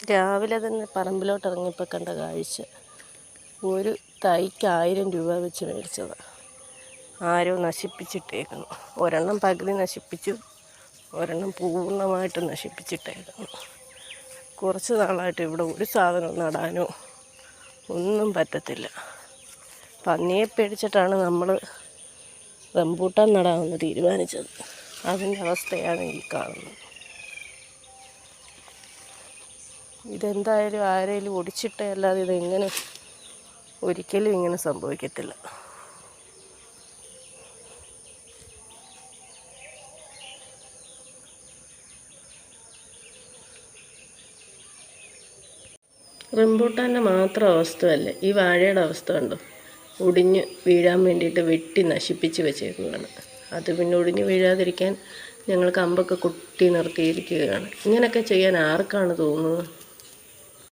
രാവിലെ തന്നെ പറമ്പിലോട്ട് ഇറങ്ങിയപ്പോൾ കണ്ട കാഴ്ച, ഒരു തൈക്ക് 1000 രൂപ വെച്ച് മേടിച്ചതാണ്. ആരോ നശിപ്പിച്ചിട്ടേക്കുന്നു. ഒരെണ്ണം പകുതി നശിപ്പിച്ചു, ഒരെണ്ണം പൂർണ്ണമായിട്ട് നശിപ്പിച്ചിട്ടേക്കുന്നു. കുറച്ച് നാളായിട്ട് ഇവിടെ ഒരു സാധനം നടാനോ ഒന്നും പറ്റത്തില്ല. പന്നിയെ പേടിച്ചിട്ടാണ് നമ്മൾ റംബൂട്ടാൻ നടാമെന്ന് തീരുമാനിച്ചത്. അതിൻ്റെ അവസ്ഥയാണ് ഈ കാണുന്നത്. ഇതെന്തായാലും ആരെങ്കിലും ഒടിച്ചിട്ടേ അല്ലാതെ ഇതെങ്ങനെ ഒരിക്കലും ഇങ്ങനെ സംഭവിക്കത്തില്ല. റംബൂട്ടാൻ്റെ മാത്രം അവസ്ഥയല്ല, ഈ വാഴയുടെ അവസ്ഥ കണ്ടോ. ഒടിഞ്ഞ് വീഴാൻ വേണ്ടിയിട്ട് വെട്ടി നശിപ്പിച്ച് വെച്ചേക്കുകയാണ്. അത് പിന്നെ ഒടിഞ്ഞ് വീഴാതിരിക്കാൻ ഞങ്ങൾ കമ്പൊക്കെ കുത്തി നിർത്തിയിരിക്കുകയാണ്. ഇങ്ങനെയൊക്കെ ചെയ്യാൻ ആർക്കാണ് തോന്നുന്നത്?